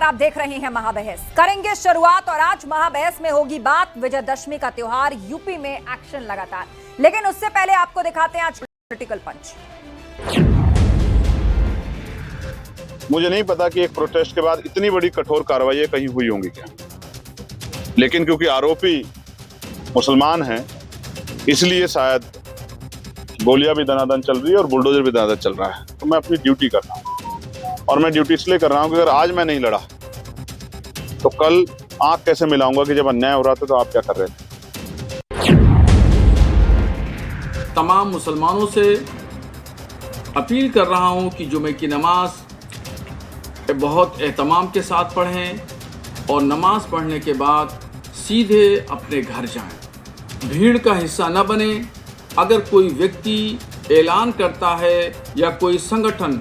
आप देख रहे हैं महाबहस। करेंगे शुरुआत और आज महाबहस में होगी बात विजयदशमी का त्योहार, यूपी में एक्शन लगातार। लेकिन उससे पहले आपको दिखाते हैं आज पॉलिटिकल पंच। मुझे नहीं पता कि एक प्रोटेस्ट के बाद इतनी बड़ी कठोर कार्रवाई कहीं हुई होंगी क्या, लेकिन क्योंकि आरोपी मुसलमान हैं इसलिए शायद गोलियां भी दनादन चल रही है और बुलडोजर भी दनादन चल रहा है। तो मैं अपनी ड्यूटी कर रहा हूं और मैं ड्यूटी इसलिए कर रहा हूं कि अगर आज मैं नहीं लड़ा तो कल आंख कैसे मिलाऊंगा कि जब अन्याय हो रहा था तो आप क्या कर रहे थे। तमाम मुसलमानों से अपील कर रहा हूं कि जुमे की नमाज बहुत एहतमाम के साथ पढ़ें और नमाज पढ़ने के बाद सीधे अपने घर जाएं। भीड़ का हिस्सा न बने। अगर कोई व्यक्ति ऐलान करता है या कोई संगठन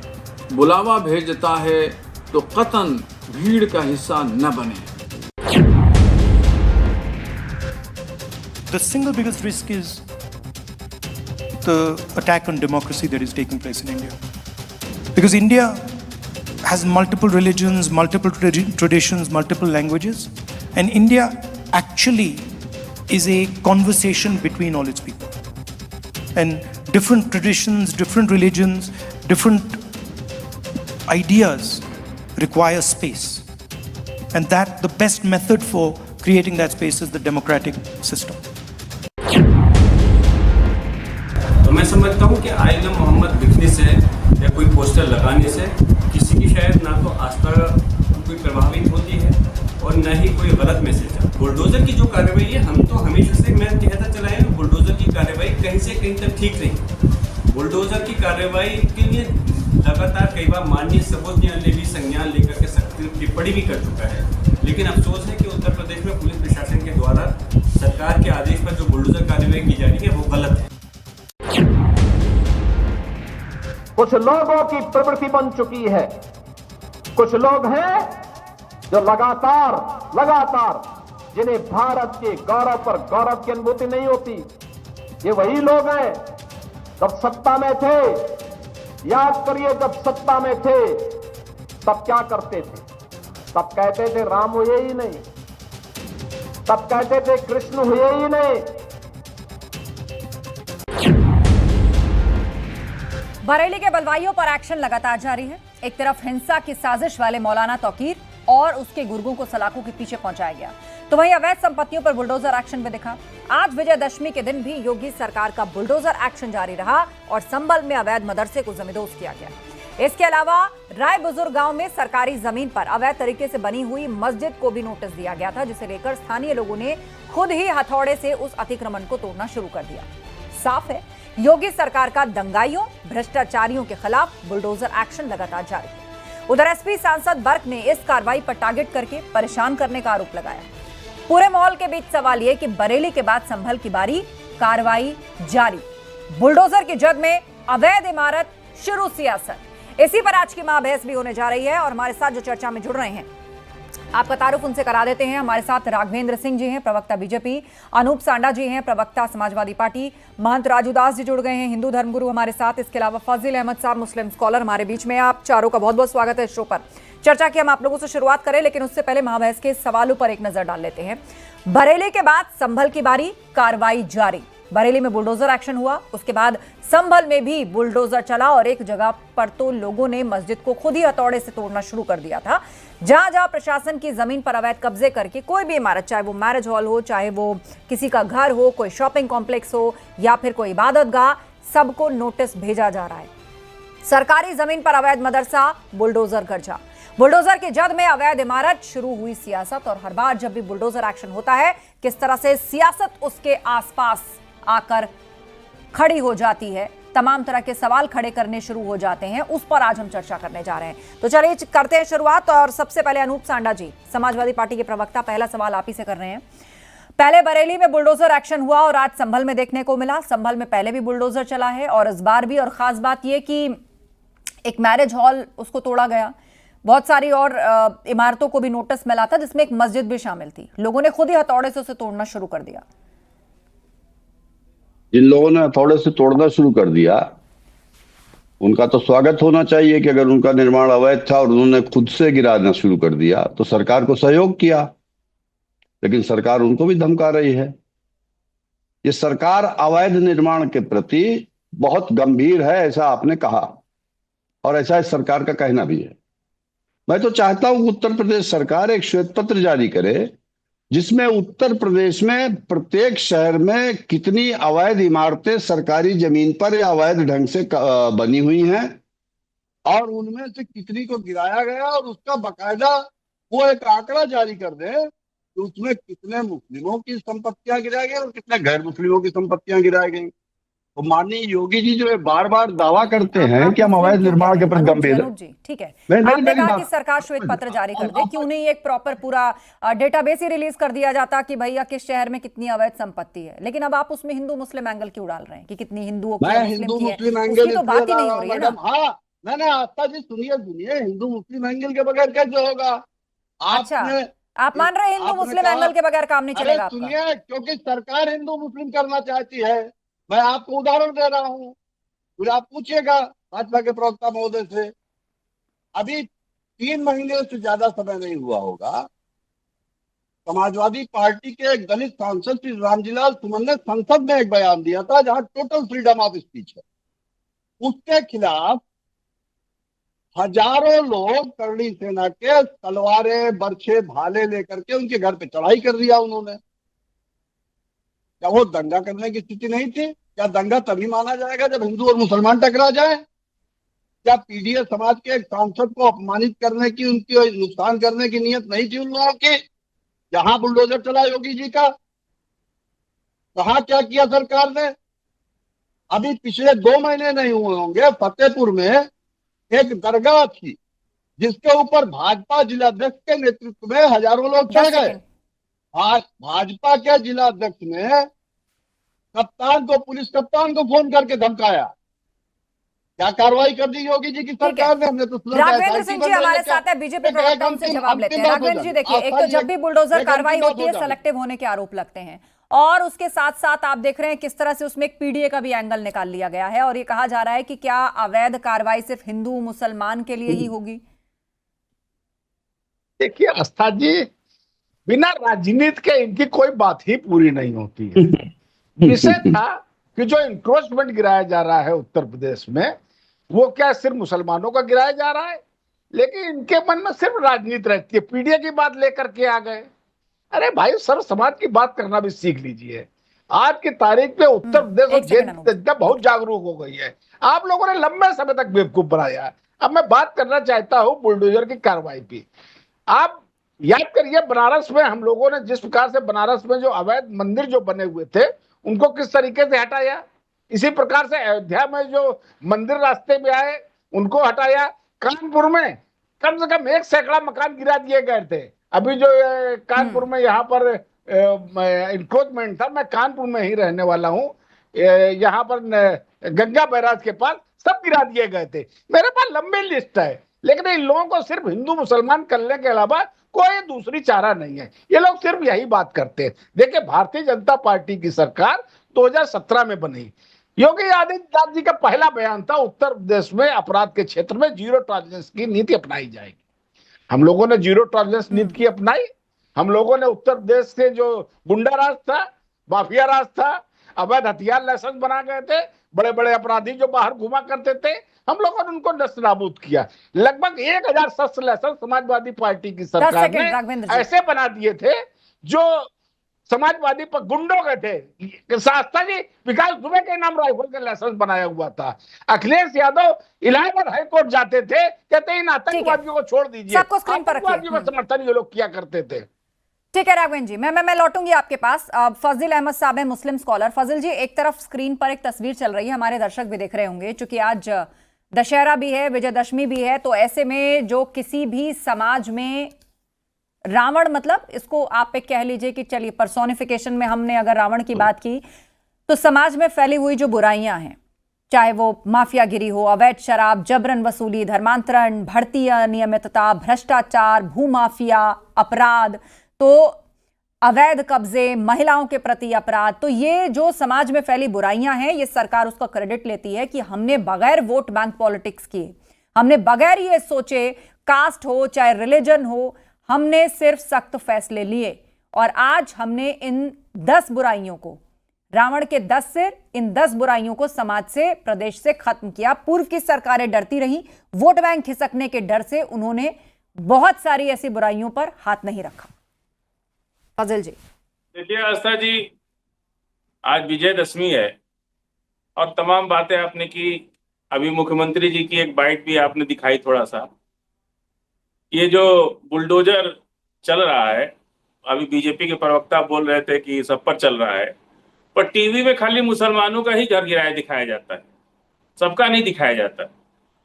बुलावा भेजता है तो कतन भीड़ का हिस्सा न बने। The single biggest risk is the attack on democracy that is taking place in India. Because India has multiple religions, multiple traditions, multiple languages, and India actually is a conversation between all its people. And different traditions, different religions, different ideas require space. And that the best method for creating that space is the democratic system. तो मैं समझता हूँ कि आइला मोहम्मद लिखने से या कोई poster लगाने से किसी की शायद ना तो आस्था कोई प्रभावित होती है और न ही कोई गलत मैसेज है। बुलडोजर की जो कार्रवाई है, हम तो हमेशा से मैं कहता चला है बुलडोजर की कार्रवाई कहीं से कहीं तक ठीक रही। बुलडोजर की कार्रवाई के लिए लगातार कई बार माननीय सर्वोच्च न्यायालय भी संज्ञान लेकर के सख्त टिप्पणी भी कर चुका है। लेकिन अफसोस है कि उत्तर प्रदेश में पुलिस प्रशासन के द्वारा सरकार के आदेश पर जो बुलडोजर कार्रवाई की जा रही है वो गलत है। कुछ लोगों की प्रवृत्ति बन चुकी है, कुछ लोग हैं जो लगातार जिन्हें भारत के गौरव पर गौरव की अनुभूति नहीं होती। ये वही लोग हैं जब सत्ता में थे, याद करिए जब सत्ता में थे तब क्या करते थे। तब कहते थे राम हुए ही नहीं, तब कहते थे कृष्ण हुए ही नहीं। बरेली के बलवाइयों पर एक्शन लगातार जारी है। एक तरफ हिंसा की साजिश वाले मौलाना तौकीर और उसके गुर्गों को सलाखों के पीछे पहुंचाया गया, तो वहीं अवैध संपत्तियों पर बुलडोजर एक्शन भी दिखा। आज विजयदशमी के दिन भी योगी सरकार का बुलडोजर एक्शन जारी रहा और संभल में अवैध मदरसे को जमींदोज किया गया। इसके अलावा राय बुजुर्ग गांव में सरकारी जमीन पर अवैध तरीके से बनी हुई मस्जिद को भी नोटिस दिया गया था, जिसे लेकर स्थानीय लोगों ने खुद ही हथौड़े से उस अतिक्रमण को तोड़ना शुरू कर दिया। साफ है, योगी सरकार का दंगाइयों, भ्रष्टाचारियों के खिलाफ बुलडोजर एक्शन लगातार जारी है। उधर एसपी सांसद बर्क ने इस कार्रवाई पर टारगेट करके परेशान करने का आरोप लगाया। पूरे माहौल के बीच सवाल यह कि बरेली के बाद संभल की बारी, कार्रवाई जारी, बुलडोजर की जद में अवैध इमारत, शुरू सियासत। इसी पर आज की महाबहस भी होने जा रही है और हमारे साथ जो चर्चा में जुड़ रहे हैं आपका तारुफ उनसे करा देते हैं। हमारे साथ राघवेंद्र सिंह जी हैं, प्रवक्ता बीजेपी, अनूप सांडा जी हैं, प्रवक्ता समाजवादी पार्टी, महंत राजू दास जी जुड़ गए हैं, हिंदू धर्मगुरु हमारे साथ। इसके अलावा फजील अहमद साहब, मुस्लिम स्कॉलर हमारे बीच में। आप चारों का बहुत बहुत स्वागत है इस शो पर। चर्चा की हम आप लोगों से शुरुआत करें, लेकिन उससे पहले महाबहस के सवालों पर एक नजर डाल लेते हैं। बरेली के बाद संभल की बारी, कार्रवाई जारी। बरेली में बुलडोजर एक्शन हुआ, उसके बाद संभल में भी बुलडोजर चला और एक जगह पर तो लोगों ने मस्जिद को खुद ही हथौड़े से तोड़ना शुरू कर दिया था। जहां जहां प्रशासन की जमीन पर अवैध कब्जे करके कोई भी इमारत, चाहे वो मैरिज हॉल हो, चाहे वो किसी का घर हो, कोई शॉपिंग कॉम्प्लेक्स हो या फिर कोई इबादतगाह, सबको नोटिस भेजा जा रहा है। सरकारी जमीन पर अवैध मदरसा, बुलडोजर कब्जा। बुलडोजर की जद में अवैध इमारत, शुरू हुई सियासत। और हर बार जब भी बुलडोजर एक्शन होता है, किस तरह से सियासत उसके आसपास आकर खड़ी हो जाती है, तमाम तरह के सवाल खड़े करने शुरू हो जाते हैं, उस पर आज हम चर्चा करने जा रहे हैं। तो चलिए करते हैं शुरुआत। और सबसे पहले अनूप सांडा जी, समाजवादी पार्टी के प्रवक्ता, पहला सवाल आप ही से कर रहे हैं। पहले बरेली में बुलडोजर एक्शन हुआ और आज संभल में देखने को मिला। संभल में पहले भी बुलडोजर चला है और इस बार भी। और खास बात यह कि एक मैरिज हॉल उसको तोड़ा गया, बहुत सारी और इमारतों को भी नोटिस मिला था, जिसमें एक मस्जिद भी शामिल थी। लोगों ने खुद ही हथौड़े से उसे तोड़ना शुरू कर दिया। जिन लोगों ने हथौड़े से तोड़ना शुरू कर दिया उनका तो स्वागत होना चाहिए कि अगर उनका निर्माण अवैध था और उन्होंने खुद से गिराना शुरू कर दिया तो सरकार को सहयोग किया, लेकिन सरकार उनको भी धमका रही है। ये सरकार अवैध निर्माण के प्रति बहुत गंभीर है, ऐसा आपने कहा, और ऐसा इस सरकार का कहना भी है। मैं तो चाहता हूं उत्तर प्रदेश सरकार एक श्वेत पत्र जारी करे जिसमें उत्तर प्रदेश में प्रत्येक शहर में कितनी अवैध इमारतें सरकारी जमीन पर या अवैध ढंग से बनी हुई हैं और उनमें से कितनी को गिराया गया, और उसका बकायदा वो एक आंकड़ा जारी कर दे कि उसमें कितने मुस्लिमों की संपत्तियां गिराई गई और कितने गैर मुस्लिमों की संपत्तियां गिराई गई। तो माननीय योगी जी जो बार बार दावा करते हैं कि हम अवैध निर्माण के प्रति गंभीर हैं। जी ठीक है, आपने कहा कि सरकार श्वेत पत्र जारी कर दे, क्यों नहीं एक प्रॉपर पूरा डेटाबेस ही रिलीज कर दिया जाता कि भैया किस शहर में कितनी अवैध संपत्ति है। लेकिन अब आप उसमें हिंदू मुस्लिम एंगल क्यों डाल रहे हैं कि कितनी हिंदुओं की, हिंदू मुस्लिम एंगल तो बात ही नहीं हो रही है ना। हाँ नहीं आस्था जी, सुनिए हिंदू मुस्लिम एंगल के बगैर कैसे होगा? अच्छा, आप मान रहे हैं हिंदू मुस्लिम एंगल के बगैर काम नहीं चलेगा आपका? सुनिए, क्योंकि सरकार हिंदू मुस्लिम करना चाहती है। मैं आपको उदाहरण दे रहा हूं, फिर आप पूछिएगा भाजपा के प्रवक्ता महोदय से। अभी 3 महीने से ज्यादा समय नहीं हुआ होगा, समाजवादी पार्टी के एक दलित सांसद श्री रामजीलाल सुमन ने संसद में एक बयान दिया था जहां टोटल फ्रीडम ऑफ स्पीच है। उसके खिलाफ हजारों लोग करणी सेना के तलवारें, बर्छे, भाले लेकर के उनके घर पे चढ़ाई कर दिया उन्होंने। क्या वो दंगा करने की स्थिति नहीं थी? क्या दंगा तभी माना जाएगा जब हिंदू और मुसलमान टकरा जाए? क्या पीडीए समाज के एक सांसद को अपमानित करने की, उनकी नुकसान करने की नीयत नहीं थी उन लोगों की? यहां बुलडोजर चला योगी जी का, कहा क्या किया सरकार ने? अभी पिछले 2 महीने नहीं हुए होंगे, फतेहपुर में एक दरगाह थी जिसके ऊपर भाजपा जिलाध्यक्ष के नेतृत्व में हजारों लोग चढ़ गए। भाजपा के जिलाध्यक्ष ने कप्तान को, पुलिस कप्तान को फोन करके धमकाया। क्या कार्रवाई कर दी योगी जी की सरकार ने? हमने तो राघवेंद्र सिंह जी हमारे साथ है, बीजेपी प्रवक्ता उनसे जवाब लेते हैं। राघवेंद्र जी देखिए, एक तो जब भी बुलडोजर कार्रवाई होती है सेलेक्टिव होने के आरोप लगते हैं, और उसके साथ साथ आप देख रहे हैं किस तरह से उसमें एक पीडीए का भी एंगल निकाल लिया गया है, और ये कहा जा रहा है कि क्या अवैध कार्रवाई सिर्फ हिंदू मुसलमान के लिए ही होगी? देखिए आस्था जी, बिना राजनीति के इनकी कोई बात ही पूरी नहीं होती है। विषय था कि जो इंक्रोचमेंट गिराया जा रहा है उत्तर प्रदेश में, वो क्या सिर्फ मुसलमानों का गिराया जा रहा है? लेकिन इनके मन में सिर्फ राजनीति रहती है। पीडीए की बात लेकर के आ गए। अरे भाई, सर्व समाज की बात करना भी सीख लीजिए। आज की तारीख में उत्तर प्रदेश और जनता बहुत जागरूक हो गई है। आप लोगों ने लंबे समय तक बेवकूफ बनाया। अब मैं बात करना चाहता हूं बुलडोजर की कार्रवाई की। आप याद करिए, बनारस में हम लोगों ने जिस प्रकार से बनारस में जो अवैध मंदिर जो बने हुए थे उनको किस तरीके से हटाया, इसी प्रकार से अयोध्या में जो मंदिर रास्ते में आए उनको हटाया। कानपुर में कम से कम 1 सैकड़ा मकान गिरा दिए गए थे। अभी जो कानपुर में यहाँ पर इंक्रोचमेंट था, मैं कानपुर में ही रहने वाला हूँ, यहाँ पर गंगा बैराज के पास सब गिरा दिए गए थे। मेरे पास लंबी लिस्ट है, लेकिन इन लोगों को सिर्फ हिंदू मुसलमान करने के अलावा कोई दूसरी चारा नहीं है। ये लोग सिर्फ यही बात करते हैं। देखिए, भारतीय जनता पार्टी की सरकार 2017 में बनी। योगी आदित्यनाथ जी का पहला बयान था उत्तर प्रदेश में अपराध के क्षेत्र में जीरो टॉलरेंस की नीति अपनाई जाएगी। हम लोगों ने जीरो टॉलरेंस नीति की अपनाई। हम लोगों ने उत्तर प्रदेश के जो गुंडा राज था, माफिया राज था, अवैध हथियार लाइसेंस बना गए थे, बड़े बड़े अपराधी जो बाहर घुमा करते थे, हम लोगों ने उनको नष्ट नाबूद किया। लगभग 1000 शस्त्र लाइसेंस समाजवादी पार्टी की सरकार ने ऐसे बना दिए थे जो समाजवादी पर गुंडों के थे। शास्त्री जी विकास दुबे के नाम राइफल का लाइसेंस बनाया हुआ था। अखिलेश यादव इलाहाबाद हाईकोर्ट जाते थे, कहते इन आतंकवादियों को छोड़ दीजिए। आतंकवादियों का समर्थन ये लोग किया करते थे। ठीक है राघवेंद्र जी, मैं लौटूंगी आपके पास। फजील अहमद साहब है, मुस्लिम स्कॉलर। फजील जी, एक तरफ स्क्रीन पर एक तस्वीर चल रही है, हमारे दर्शक भी देख रहे होंगे, चूंकि आज दशहरा भी है, विजयदशमी भी है, तो ऐसे में जो किसी भी समाज में रावण, मतलब इसको आप एक कह लीजिए कि चलिए पर्सोनिफिकेशन में हमने अगर रावण की बात की, तो समाज में फैली हुई जो बुराइयां हैं, चाहे वो माफियागिरी हो, अवैध शराब, जबरन वसूली, धर्मांतरण, बढ़ती अनियमितता, भ्रष्टाचार, भूमाफिया, अपराध, तो अवैध कब्जे, महिलाओं के प्रति अपराध, तो ये जो समाज में फैली बुराइयां हैं, ये सरकार उसका क्रेडिट लेती है कि हमने बगैर वोट बैंक पॉलिटिक्स किए, हमने बगैर ये सोचे कास्ट हो चाहे रिलीजन हो, हमने सिर्फ सख्त फैसले लिए और आज हमने इन 10 बुराइयों को, रावण के 10 सिर, इन 10 बुराइयों को समाज से, प्रदेश से खत्म किया। पूर्व की सरकारें डरती रही, वोट बैंक खिसकने के डर से उन्होंने बहुत सारी ऐसी बुराइयों पर हाथ नहीं रखा। फजल जी, देखिए आस्था जी, आज विजयदशमी है और तमाम बातें आपने की। अभी मुख्यमंत्री जी की एक बाइट भी आपने दिखाई थोड़ा सा। ये जो बुलडोजर चल रहा है, अभी बीजेपी के प्रवक्ता बोल रहे थे कि सब पर चल रहा है, पर टीवी में खाली मुसलमानों का ही घर गिराया दिखाया जाता है, सबका नहीं दिखाया जाता।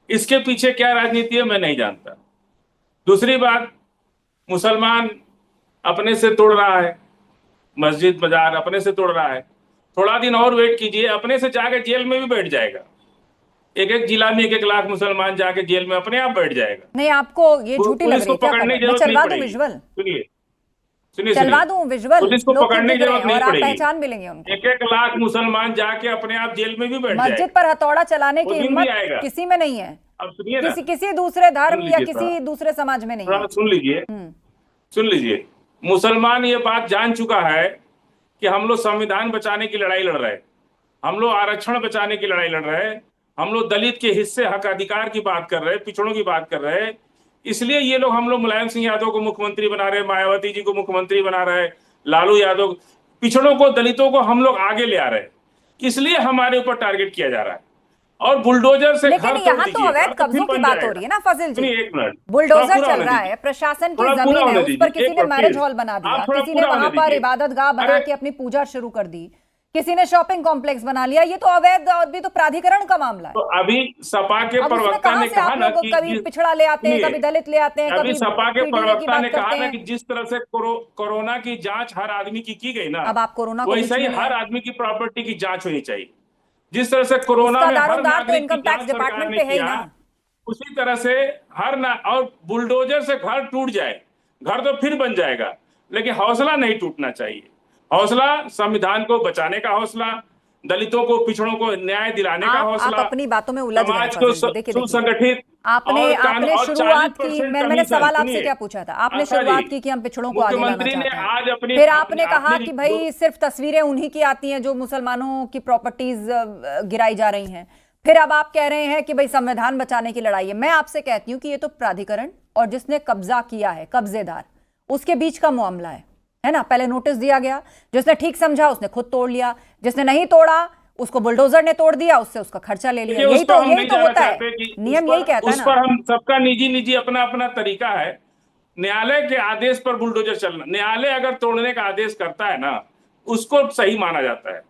इसके पीछे क्या राजनीति है मैं नहीं जानता। दूसरी बात, मुसलमान अपने से तोड़ रहा है, मस्जिद बाजार अपने से तोड़ रहा है। थोड़ा दिन और वेट कीजिए, अपने से जाके जेल में भी बैठ जाएगा। एक जिला में 1-1 लाख मुसलमान जाके जेल में अपने आप बैठ जाएगा। नहीं, आपको ये झूठी लग रही है क्या? मैं चलवा दूं विजुअल, सुनिए चलवा दूं विजुअल, पुलिस को पकड़ने की जरूरत नहीं और आप पड़ेगी। पहचान भी लेंगे उनको। 1-1 लाख मुसलमान जाके अपने आप जेल में भी बैठ जाएगा। मस्जिद पर हथौड़ा चलाने की वो दिन भी हिम्मत आएगा। किसी में नहीं है, अब सुनिए ना, किसी दूसरे धर्म या लीजिए किसी दूसरे समाज में नहीं थोड़ा है। सुन लीजिए। मुसलमान ये बात जान चुका है कि हम लोग संविधान बचाने की लड़ाई लड़ रहे हैं, हम लोग आरक्षण बचाने की लड़ाई लड़ रहे हैं, हम लोग दलित के हिस्से हक अधिकार की बात कर रहे हैं, पिछड़ों की बात कर रहे हैं। इसलिए ये लोग, हम लोग मुलायम सिंह यादव को मुख्यमंत्री बना रहे हैं, मायावती जी को मुख्यमंत्री बना रहे हैं, लालू यादव, पिछड़ों को, दलितों को हम लोग आगे ले आ रहे हैं। इसलिए हमारे ऊपर टारगेट किया जा रहा है और बुलडोजर से लेकिन यहाँ तो अवैध कब्जों की बात हो रही है ना फजिल जी। एक मिनट, बुलडोजर चल रहा है, प्रशासन की जमीन है, उस पर किसी ने मैरिज हॉल बना दिया, किसी ने वहां पर इबादत गाह बना के अपनी पूजा शुरू कर दी, किसी ने शॉपिंग कॉम्प्लेक्स बना लिया। ये तो अवैध और भी तो प्राधिकरण का मामला है। तो अभी सपा के प्रवक्ता ने कहा ना कि कभी पिछड़ा ले आते हैं, कभी दलित ले आते हैं, अभी कभी सपा के प्रवक्ता ने कहा ना हैं। कि जिस तरह से कोरोना की जांच हर आदमी की गई ना, अब आप कोरोना को वैसे ही बीच में हर आदमी की प्रॉपर्टी की जांच होनी चाहिए। जिस तरह से कोरोना में हर तो नागरिक इनकम की टैक्स जांच सरकार डिपार्टमेंट ने पे है ही किया, ना। उसी तरह से और बुलडोजर से घर टूट जाए, घर तो फिर बन जाएगा, लेकिन हौसला नहीं टूटना चाहिए। हौसला संविधान को बचाने का हौसला, दलितों को, पिछड़ों को न्याय दिलाने का हौसला, आप अपनी बातों में उलझ समाज गए को फजील। देखिए सुसंगठित आपने शुरुआत की, मैंने सवाल आपसे सुनिए, क्या पूछा था, आपने आशा शुरुआत जी, की कि हम पिछड़ों को आगे लाना मुख्यमंत्री ने चाहते आज हैं, अपनी फिर आपने कहा आपने कि भाई सिर्फ तस्वीरें उन्हीं की आती हैं जो मुसलमानों की प्रॉपर्टीज गिराई जा रही हैं, फिर अब आप कह रहे हैं कि भाई संविधान बचाने की लड़ाई है। मैं आपसे कहती हूँ कि ये तो प्राधिकरण और जिसने कब्जा किया है, कब्जेदार, उसके बीच का मामला है ना। पहले नोटिस दिया गया, जिसने ठीक समझा उसने खुद तोड़ लिया, जिसने नहीं तोड़ा उसको बुलडोजर ने तोड़ दिया, उससे उसका खर्चा ले लिया। यही तो होता है, नियम यही कहता है उस पर हम सबका निजी अपना अपना तरीका है। न्यायालय के आदेश पर बुलडोजर चलना, न्यायालय अगर तोड़ने का आदेश करता है ना, उसको सही माना जाता है।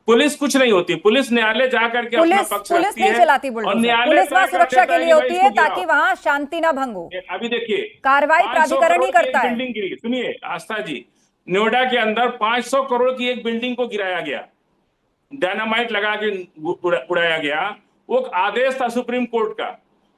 पुलिस कुछ नहीं होती, पुलिस न्यायालय जाकर के अपना पक्ष पुलिस नहीं चलाती बुलडोजर, पुलिस वहां सुरक्षा के लिए होती है ताकि वहां शांति ना भंग हो। अभी देखिए, कार्रवाई प्राधिकरण ही करता है। बिल्डिंग गिरी, सुनिए आस्था जी, नोएडा के अंदर 500 करोड़ की एक बिल्डिंग को गिराया गया, डायनामाइट लगा के उड़ाया गया। वो आदेश था सुप्रीम कोर्ट का,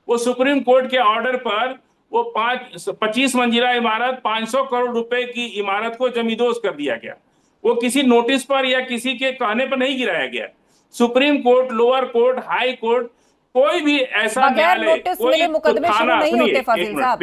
वो सुप्रीम कोर्ट के ऑर्डर पर वो 25 मंजिला इमारत, 500 करोड़ रुपए की इमारत को जमींदोज कर दिया गया। वो किसी नोटिस पर या किसी के कहने पर नहीं गिराया गया। Supreme court, lower court, high court, कोई भी ऐसा न्यायालय, कोई मुकदमे शुरू नहीं होते फजील साहब,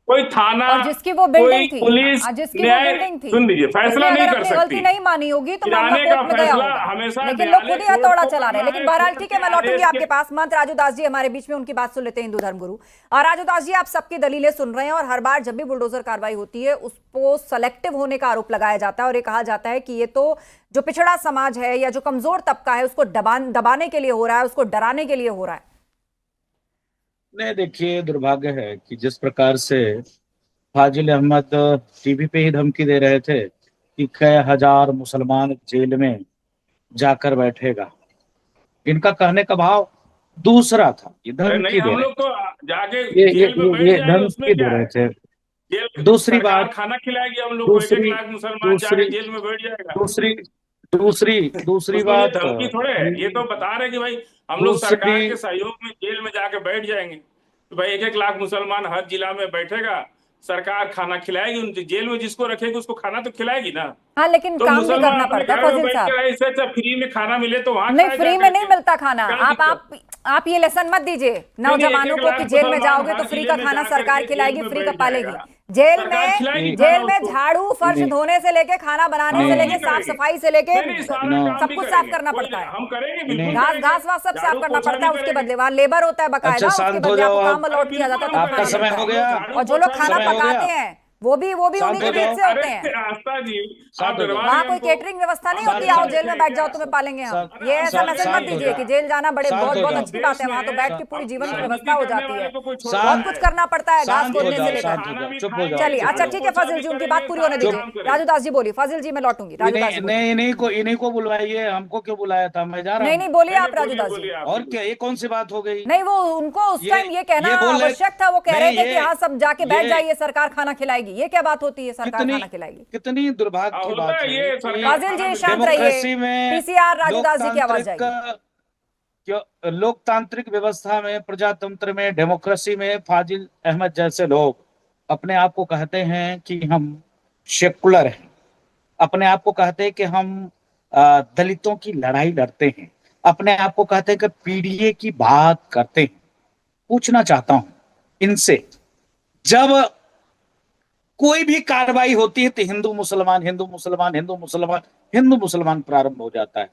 कोई थाना और जिसकी वो बिल्डिंग थी, पुलिस, जिसकी वो बिल्डिंग थी, सुन लीजिए, फैसला नहीं कर सकती। गलती नहीं मानी होगी तो मामला कोर्ट में गया होगा, लेकिन लोग खुद ही हथौड़ा चला रहे हैं। लेकिन बहरहाल ठीक है, मैं लौटूंगी आपके पास। महंत राजू दास जी हमारे बीच में, उनकी बात सुन लेते हैं, हिंदू धर्मगुरु। और राजू दास जी, आप सबकी दलीलें सुन रहे हैं और हर बार जब भी बुलडोजर कार्रवाई होती है उसको सेलेक्टिव होने का आरोप लगाया जाता है और ये कहा जाता है कि ये तो जो पिछड़ा समाज है या जो कमजोर तबका है उसको दबाने के लिए हो रहा है, उसको डराने के लिए हो रहा है। नहीं, देखिए, दुर्भाग्य है कि जिस प्रकार से फाजिल अहमद टीवी पे ही धमकी दे रहे थे कि कई हजार मुसलमान जेल में जाकर बैठेगा, इनका कहने का भाव दूसरा था। ये धमकी दे रहे थे, ये धमकी दे रहे थे। दूसरी बात, खाना खिलाएगी हम लोग को, 1-1 लाख मुसलमान जाके जेल में बैठ जाएगा। दूसरी बात, धमकी थोड़े है, ये तो बता रहे कि भाई हम लोग सरकार के सहयोग में जेल में जाके बैठ जाएंगे। तो भाई 1-1 लाख मुसलमान हर जिला में बैठेगा सरकार खाना खिलाएगी, उन जेल में जिसको रखेगी उसको खाना तो खिलाएगी ना। हाँ, लेकिन तो काम भी मुसलमान करना अपने पड़ता है घर में फजील बैठ साहब। कर ऐसे अच्छा फ्री में खाना मिले तो वहां नहीं, खाया फ्री जा में नहीं करके। मिलता खाना। क्या दिक्कत? आप ये लेसन मत दीजिए नौजवानों को कि जेल में जाओगे तो फ्री का खाना सरकार खिलाएगी, फ्री का पालेगी। जेल में झाड़ू फर्श धोने से लेके खाना बनाने से लेके साफ सफाई से लेके सब कुछ साफ करना पड़ता है। हम करेंगे बिल्कुल, घास वास सब साफ करना पड़ता है। उसके बदले वहाँ लेबर होता है बकायदा, उसके बदले आपको काम में लौट किया जाता है। आपका समय हो गया। और जो लोग खाना पकाते हैं वो भी उन्हीं के बीच से होते हैं। वहाँ कोई केटरिंग व्यवस्था नहीं होती, आओ जेल में बैठ जाओ तुम्हें पालेंगे हम। ये ऐसा मैसेज मत दीजिए कि जेल जाना बहुत अच्छी बात है। वहाँ तो बैठ के पूरी जीवन की व्यवस्था हो जाती है, बहुत कुछ करना पड़ता है घास खोदने से लेकर। चलिए, अच्छा ठीक है फजील जी, उनकी बात पूरी होने दीजिए। राजू दास जी बोलिए। फजील जी मैं लौटूंगी। राजू दास जी इन्हीं को बुलवाइए, हमको क्यों बुलाया था? मैं जा रहा हूँ। नहीं बोलिए आप राजू दास जी। और क्या, ये कौन सी बात हो गई? नहीं, वो उनको उस टाइम ये कहना आवश्यक था। वो कह रहे थे कि हाँ सब जाके बैठ जाइए, सरकार खाना खिलाएगी। ये क्या बात होती है, सरकार खाना खिलाएगी? कितनी दुर्भाग्य की बात है। फाजिल जी शांत रहिए। पीसीआर राजू दास जी की आवाज जाएगी। लोकतांत्रिक व्यवस्था में, प्रजातंत्र में, डेमोक्रेसी में फाजिल अहमद जैसे लोग अपने आप को कहते हैं कि हम सेकुलर हैं, अपने आप को कहते हैं कि हम दलितों की लड़ाई लड़ते हैं, अपने आप को कहते हैं कि पीडीए की बात करते हैं। पूछना चाहता हूं इनसे, जब कोई भी कार्रवाई होती है तो हिंदू मुसलमान प्रारंभ हो जाता है।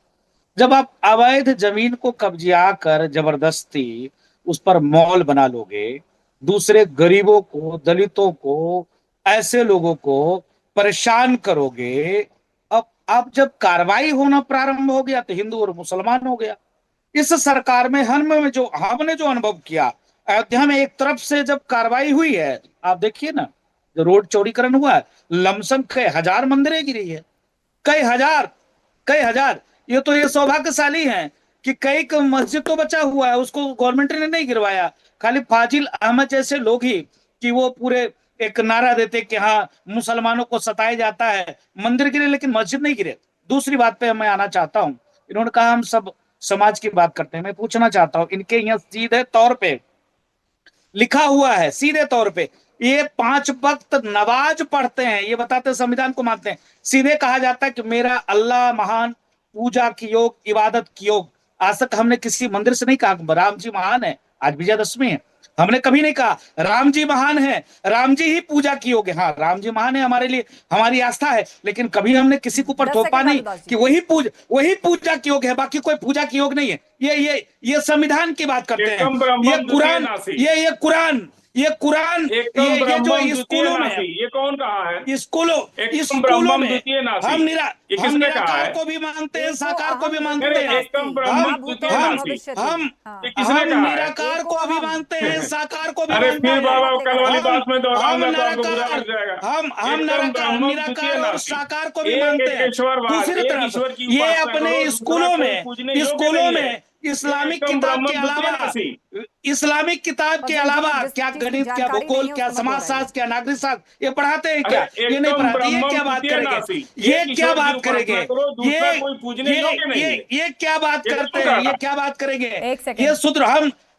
जब आप अवैध जमीन को कब्जा कर जबरदस्ती उस पर मॉल बना लोगे, दूसरे गरीबों को, दलितों को, ऐसे लोगों को परेशान करोगे, अब जब कार्रवाई होना प्रारंभ हो गया तो हिंदू और मुसलमान हो गया। इस सरकार में हमने जो अनुभव किया, अयोध्या में एक तरफ से जब कार्रवाई हुई है, आप देखिए ना, जो रोड चौड़ीकरण हुआ है, लमसम कई हजार मंदिरें गिरी है, कई हजार। ये सौभाग्यशाली हैं कि कई मस्जिद तो बचा हुआ है, उसको गवर्नमेंट ने नहीं गिरवाया। खाली फाजिल अहमद जैसे लोग ही कि वो पूरे एक नारा देते कि हाँ मुसलमानों को सताया जाता है, मंदिर गिरे लेकिन मस्जिद नहीं गिरे। दूसरी बात पे मैं आना चाहता हूं। इन्होंने कहा हम सब समाज की बात करते हैं। मैं पूछना चाहता हूं, इनके यहाँ सीधे तौर पे लिखा हुआ है, सीधे तौर पे ये 5 वक्त नमाज पढ़ते हैं, ये बताते संविधान को मानते हैं। सीधे कहा जाता है कि मेरा अल्लाह महान, पूजा की योग, इबादत की योग। आज तक हमने किसी मंदिर से नहीं कहा राम जी महान है, आज विजयदशमी है, हमने कभी नहीं कहा राम जी महान है, राम जी ही पूजा की योग्य। हाँ, राम जी महान है, हमारे लिए हमारी आस्था है, लेकिन कभी हमने किसी के ऊपर थोपा नहीं कि वही पूजा की योग्य है, बाकी कोई पूजा की योग्य नहीं है। ये संविधान की बात करते हैं। ये कुरान ये जो स्कूलों में, ये कौन कहा है? स्कूलों में हम निराकार को भी मानते हैं, साकार को भी मानते हैं। हम निराकार को भी मानते हैं, साकार को भी मानते हैं। हम निराकार और साकार को भी मानते हैं। दूसरी तरफ ये अपने स्कूलों में इस्लामिक किताब के अलावा क्या गणित, क्या भूगोल, क्या समाजशास्त्र, क्या नागरिक शास्त्र ये पढ़ाते हैं क्या? ये नहीं पढ़ाते। ये क्या बात करेंगे? ये क्या बात करते हैं? ये क्या बात करेंगे? ये सूत्र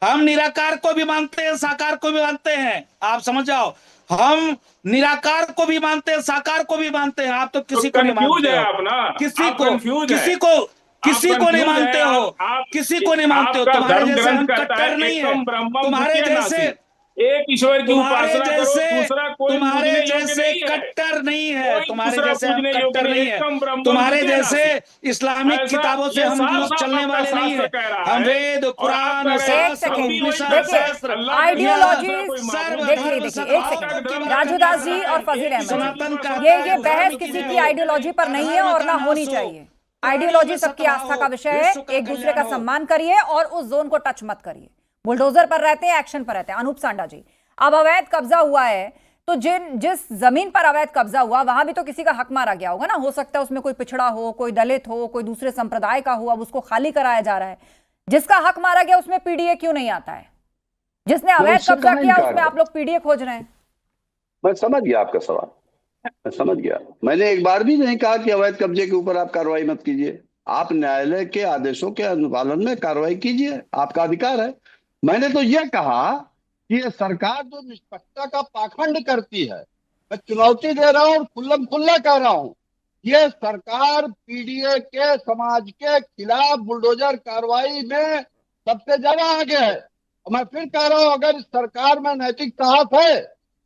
हम निराकार को भी मानते हैं, साकार को भी मानते हैं। आप समझ जाओ, हम निराकार को भी मानते हैं, साकार को भी मानते हैं। आप तो किसी को नहीं मानते हो, किसी को नहीं मानते हो, किसी को नहीं मानते हो। तुम्हारे जैसे हम कट्टर नहीं है, तुम्हारे जैसे एक ईश्वर की उपासना करो, दूसरा कोई तुम्हारे जैसे कट्टर नहीं है, तुम्हारे जैसे हम कट्टर नहीं है, तुम्हारे जैसे इस्लामिक किताबों से हम लोग चलने वाले नहीं है। हम वेद, कुरान, शास्त्र, आइडियोलॉजी। देखिए एक सेकंड, राजू दास जी और फजील अहमद, ये बहस किसी की आइडियोलॉजी पर नहीं है और ना होनी चाहिए। आइडियोलॉजी सबकी आस्था का विषय है। एक दूसरे का सम्मान करिए और उस जोन को टच मत करिए। बुलडोजर पर रहते हैं, एक्शन पर रहते हैं। अनूप सांडा जी, अब अवैध कब्जा हुआ है तो जिस जमीन पर अवैध कब्जा हुआ वहां भी तो किसी का हक मारा गया होगा ना। हो सकता है उसमें कोई पिछड़ा हो, कोई दलित हो, कोई दूसरे संप्रदाय का हो, अब उसको खाली कराया जा रहा है। जिसका हक मारा गया उसमें पीडीए क्यों नहीं आता है? जिसने अवैध कब्जा किया उसमें आप लोग पीडीए खोज रहे हैं। मैं समझ गया आपका सवाल, मैं समझ गया। मैंने एक बार भी नहीं कहा कि अवैध कब्जे के ऊपर आप कार्रवाई मत कीजिए। आप न्यायालय के आदेशों के अनुपालन में कार्रवाई कीजिए, आपका अधिकार है। मैंने तो यह कहा कि ये सरकार जो निष्पक्षता का पाखंड करती है, मैं चुनौती दे रहा हूं और खुल्लम खुल्ला कह रहा हूं, ये सरकार पीडीए के समाज के खिलाफ बुलडोजर कार्रवाई में सबसे ज्यादा आगे है। और मैं फिर कह रहा हूं, अगर इस सरकार में नैतिक साहस है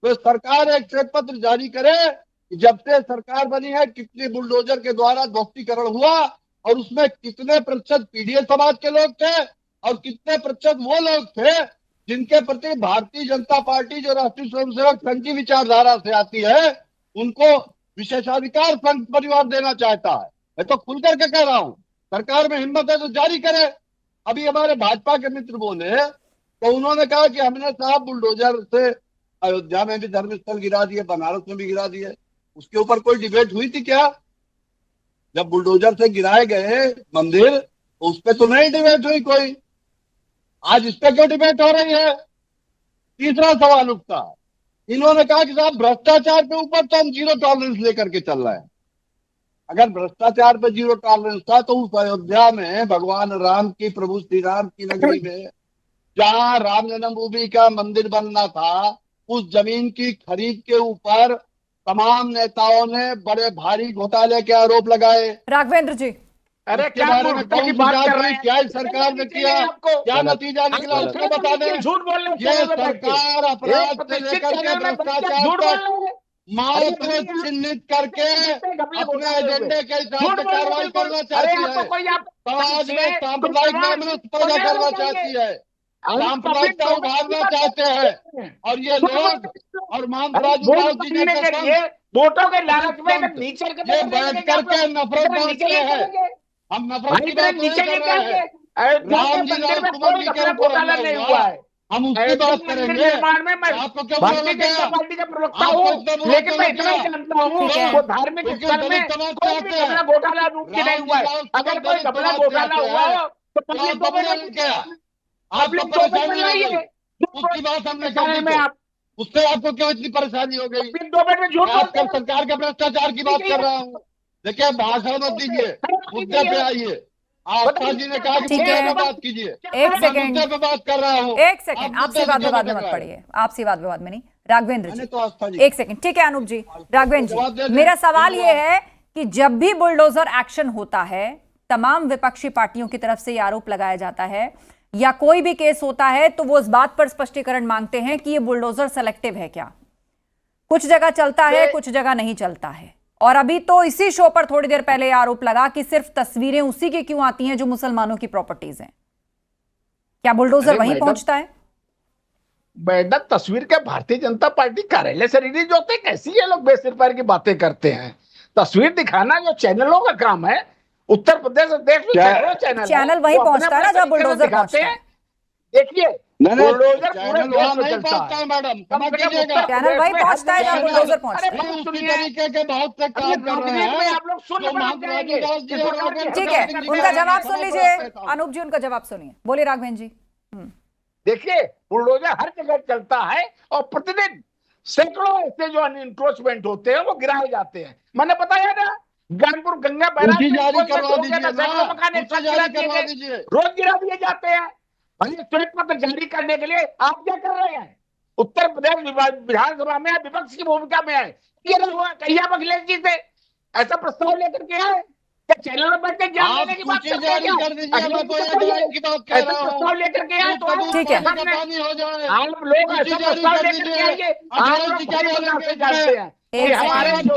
तो सरकार एक श्वेत पत्र जारी करे कि जब से सरकार बनी है कितने बुलडोजर के द्वारा ध्वस्तीकरण हुआ और उसमें कितने प्रतिशत पीडीए समाज के लोग थे और कितने प्रतिशत वो लोग थे जिनके प्रति भारतीय जनता पार्टी जो राष्ट्रीय स्वयंसेवक संघ की विचारधारा से आती है उनको विशेषाधिकार संघ परिवार देना चाहता है। मैं तो खुल करके कह रहा हूं, सरकार में हिम्मत है तो जारी करे। अभी हमारे भाजपा के मित्र बोले तो उन्होंने कहा कि हमने साहब बुलडोजर से अयोध्या में भी धर्मस्थल गिरा दिए, बनारस में भी गिरा दिए, उसके ऊपर कोई डिबेट हुई थी क्या? जब बुलडोजर से गिराए गए मंदिर तो उस पर तो नहीं डिबेट हुई कोई, आज इस पे क्यों डिबेट हो रही है? तीसरा सवाल उठता है, इन्होंने कहा कि साहब भ्रष्टाचार के ऊपर तो हम जीरो टॉलरेंस लेकर के चल रहे हैं। अगर भ्रष्टाचार पे जीरो टॉलरेंस था तो उस अयोध्या में भगवान राम की, प्रभु श्री राम की नगरी में जहां राम जन्मभूमि का मंदिर बनना था, उस जमीन की खरीद के ऊपर तमाम नेताओं ने बड़े भारी घोटाले के आरोप लगाए। राघवेंद्र जी, अरे क्या की बात कर रहे हैं? क्या सरकार ने किया, क्या नतीजा निकला उसको बता दें। झूठ बोल रहे ये सरकार अपराध से लेकर के भ्रष्टाचार तक मात्र चिन्हित करके अपने एजेंडे के हिसाब से कार्रवाई करना चाहती है, समाज में सांप्रदायिक नैराश्य पैदा करना चाहती है, सांप्रदायिकता उभारना चाहते हैं और ये लोग और वोटों के लालच में नीचे ये बैठ करके नफरत बांटते हैं। हम नफरत की बात नहीं कर रहे हैं, राम जी राम कुमार जी के घोटाला नहीं हुआ है, हम उसकी बात करेंगे। आपको क्या भारतीय जनता पार्टी का प्रवक्ता हूँ, लेकिन मैं इतना जानता हूँ वो धार्मिक स्थल में कोई भी घपला घोटाला रूप के नहीं हुआ है। अगर कोई घपला घोटाला हुआ हो तो पब्लिक को उसकी बात हमने कर, उससे आपको क्यों इतनी परेशानी हो गई? 2 मिनट में झूठ आजकल सरकार के भ्रष्टाचार की बात कर रहा हूँ। देखिए, भाषण मत दीजिए, मुद्दे पे आइए। आस्था जी ने कहा कि मुद्दे पे बात कीजिए, एक सेकंड, मुद्दे पे बात कर रहा हूँ। एक सेकंड, आपसी वाद विवाद में मत पड़िए, आपसी वाद विवाद में नहीं। राघवेंद्र जी, तो आस्था जी एक सेकंड, ठीक है अनूप जी। राघवेंद्र जी, मेरा सवाल ये है कि जब भी बुलडोजर एक्शन होता है, तमाम विपक्षी पार्टियों की तरफ से ये आरोप लगाया जाता है या कोई भी केस होता है तो वो इस बात पर स्पष्टीकरण मांगते हैं कि ये बुलडोजर सेलेक्टिव है क्या? कुछ जगह चलता है, कुछ जगह नहीं चलता है। और अभी तो इसी शो पर थोड़ी देर पहले आरोप लगा कि सिर्फ तस्वीरें उसी की क्यों आती हैं जो मुसलमानों की प्रॉपर्टीज हैं। क्या बुलडोजर वहीं पहुंचता है? मैडम, तस्वीर के भारतीय जनता पार्टी कार्यालय से रिलीज होते, कैसी ये लोग बेसिर पैर की बातें करते हैं? तस्वीर दिखाना जो चैनलों का काम है, उत्तर प्रदेश देश में चैनल वहीं पहुंचता है ना जब बुलडोजर पहुंचते हैं। देखिए, बुलडोजर पूरे देश में चलता है मैडम, समझ लीजिएगा। चैनल वहीं पहुंचता है जब बुलडोजर पहुंचता है। उसी तरीके के बहुत से काम कर रहे हैं आप लोग सुन जाएंगे। ठीक है, उनका जवाब सुन लीजिए अनूप जी, उनका जवाब सुनिए। बोलिए राघवेंद्र जी। देखिए, बुलडोजर हर जगह चलता है और प्रतिदिन सैकड़ों ऐसे जो अनइंक्रोचमेंट होते हैं वो गिराए जाते हैं। मैंने बताया ना, कानपुर गंगा बैराज रोज गिरा दिए जाते हैं। श्वेत पत्र जारी करने के लिए आप क्या कर रहे हैं? उत्तर प्रदेश विधानसभा में विपक्ष की भूमिका में है, कहिया अखिलेश जी से ऐसा प्रस्ताव लेकर के आए क्या? चैनल में बैठ के ज्ञान देने की बात करते हैं क्या? प्रस्ताव लेकर के आए तो ठीक है, आप लोग ऐसा प्रस्ताव लेकर के आइए। आप लोग जानते हैं हमारे जो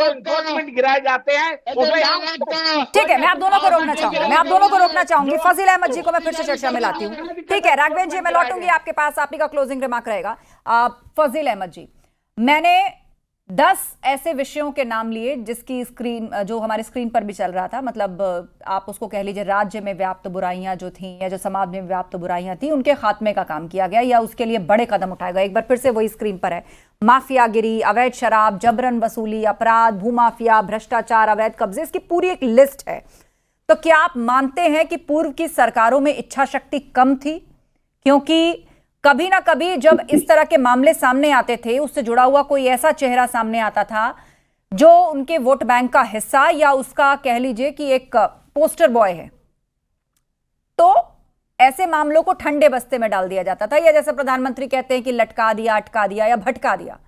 एनक्रोचमेंट गिराए जाते हैं। ठीक है, मैं आप दोनों को रोकना चाहूंगी। फजील अहमद जी को मैं फिर से चर्चा में लाती हूँ। ठीक है राघवेंद्र जी, मैं लौटूंगी आपके पास, आप ही का क्लोजिंग रिमार्क रहेगा। फजील अहमद जी, मैंने 10 ऐसे विषयों के नाम लिए जिसकी स्क्रीन, जो हमारी स्क्रीन पर भी चल रहा था, मतलब आप उसको कह लीजिए राज्य में व्याप्त बुराइयां जो थी या जो समाज में व्याप्त बुराइयां थी, उनके खात्मे का काम किया गया या उसके लिए बड़े कदम उठाए गए। एक बार फिर से वही स्क्रीन पर है। माफियागिरी, अवैध शराब, जबरन वसूली, अपराध, भूमाफिया, भ्रष्टाचार, अवैध कब्जे, इसकी पूरी एक लिस्ट है। तो क्या आप मानते हैं कि पूर्व की सरकारों में इच्छा शक्ति कम थी? क्योंकि कभी ना कभी जब इस तरह के मामले सामने आते थे, उससे जुड़ा हुआ कोई ऐसा चेहरा सामने आता था जो उनके वोट बैंक का हिस्सा या उसका कह लीजिए कि एक पोस्टर बॉय है। तो ऐसे मामलों को ठंडे बस्ते में डाल दिया जाता था, या जैसे प्रधानमंत्री कहते हैं कि लटका दिया, अटका दिया या भटका दिया?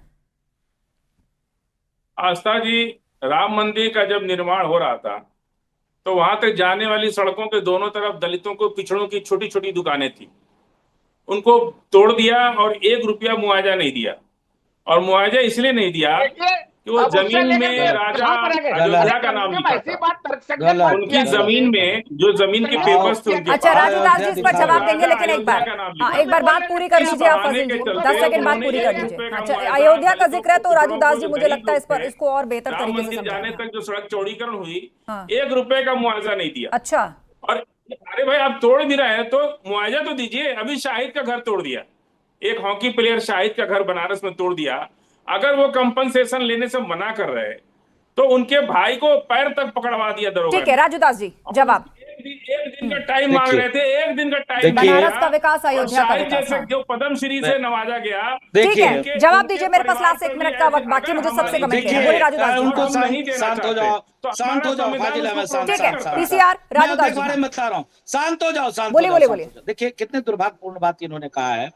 आस्था जी, राम मंदिर का जब निर्माण हो रहा था तो वहां तक जाने वाली सड़कों के दोनों तरफ दलितों को, पिछड़ों की छोटी छोटी दुकानें थी, उनको तोड़ दिया और 1 रुपया मुआवजा नहीं दिया। और मुआवजा इसलिए नहीं दिया कि वो जमीन में राजा अयोध्या का नाम लिखा था, उनकी जमीन में जो जमीन के पेपर्स थे उनके अच्छा, पास। राजू दास जी इस पर जवाब देंगे, लेकिन एक बार बात पूरी कर लीजिए आप फजील जी, 10 सेकंड बात पूरी कर लीजिए। अच्छा, अयोध्या का जिक्र है तो राजू दास जी मुझे लगता है इस पर इसको और बेहतर राम तरीके से मंदिर जाने समझाएंगे। तक जो सड़क चौड़ीकरण हुई, हाँ। 1 रुपए का मुआवजा नहीं दिया। अच्छा, और अरे भाई, आप तोड़ भी रहे हैं तो मुआवजा तो दीजिए। अभी शाहिद का घर तोड़ दिया, एक हॉकी प्लेयर शाहिद का घर बनारस में तोड़ दिया। अगर वो कंपनसेशन लेने से मना कर रहे तो उनके भाई को पैर तक पकड़वा दिया दरोगा। ठीक है राजू दास जी, जवाब। एक दिन का टाइम मांग रहे थे, 1 दिन का टाइम। बनारस का विकास, अयोध्या का शाहिद विकास, जैसे हाँ। जो पद्मश्री से नवाजा गया। ठीक है, जवाब दीजिए, मेरे पास लास्ट 1 मिनट का वक्त बाकी, मुझे सबसे कमेंट करना है। बोलिए राजू दास जी। उनको नहीं देना शांत हो चाहते। जाओ, तो शांत हो जाओ फाजिल अहमद, शांत ठीक है, शांत पीसीआर राजू दास मैं बारे जी। में बता रहा हूँ, शांत हो जाओ, शांत बोलिए, हो जाओ, बोलिए, शांत हो जाओ। देखिए कितने दुर्भाग्यपूर्ण बात इन्होंने कहा है।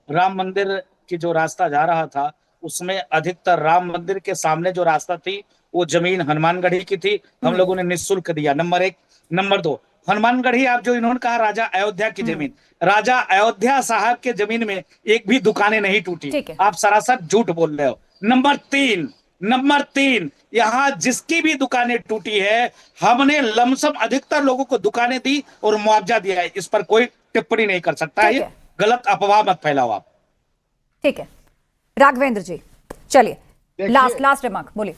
राम मंदिर की जो रास्ता जा रहा था उसमें अधिकतर राम मंदिर के सामने जो रास्ता थी वो जमीन हनुमानगढ़ी की थी, हम लोगों ने निःशुल्क दिया, नंबर 1। नंबर 2, हनुमानगढ़ी आप जो इन्होंने कहा राजा अयोध्या की जमीन, राजा अयोध्या साहब के जमीन में एक भी दुकानें नहीं टूटी, आप सरासर झूठ बोल रहे हो। नंबर 3, यहाँ जिसकी भी दुकानें टूटी है हमने लमसम अधिकतर लोगों को दुकानें दी और मुआवजा दिया है, इस पर कोई टिप्पणी नहीं कर सकता है। गलत अफवाह मत फैलाओ आप। ठीक है राघवेंद्र जी, चलिए लास्ट रिमार्क बोलिए,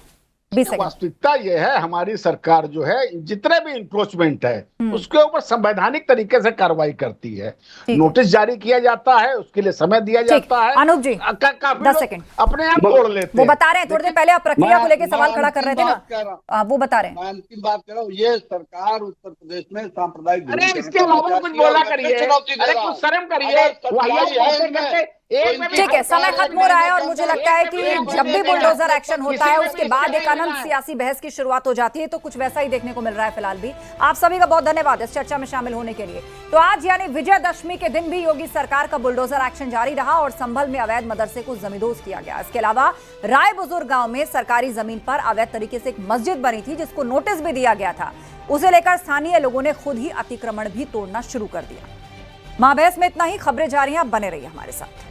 20 सेकंड। वास्तविकता ये है, हमारी सरकार जो है जितने भी इंक्रोचमेंट है उसके ऊपर संवैधानिक तरीके से कार्रवाई करती है। नोटिस जारी किया जाता है, उसके लिए समय दिया जाता है। अनूप जी 10 सेकंड अपने आप तोड़ लेते हैं। वो बता रहे हैं, थोड़ी देर पहले आप प्रक्रिया को लेकर सवाल खड़ा कर रहे थे ना, वो बता रहे हैं। मैं अंतिम बात कर रहा हूँ, ये सरकार उत्तर प्रदेश में सांप्रदायिक, अरे इसके अलावा कुछ बोला करिए, अरे कुछ शर्म करिए। ठीक है, समय खत्म हो रहा है और मुझे लगता है कि जब भी बुलडोजर एक्शन होता है उसके बाद एक अनंत सियासी बहस की शुरुआत हो जाती है, तो कुछ वैसा ही देखने को मिल रहा है फिलहाल भी। आप सभी का बहुत धन्यवाद इस चर्चा में शामिल होने के लिए। तो आज यानी विजयदशमी के दिन भी योगी सरकार का बुलडोजर एक्शन जारी रहा और संभल में अवैध मदरसे को जमींदोज किया गया। इसके अलावा राय बुजुर्ग गांव में सरकारी जमीन पर अवैध तरीके से एक मस्जिद बनी थी जिसको नोटिस भी दिया गया था, उसे लेकर स्थानीय लोगों ने खुद ही अतिक्रमण भी तोड़ना शुरू कर दिया। महाबहस में इतना ही, खबरें जारी हैं, आप बने रहिए हमारे साथ।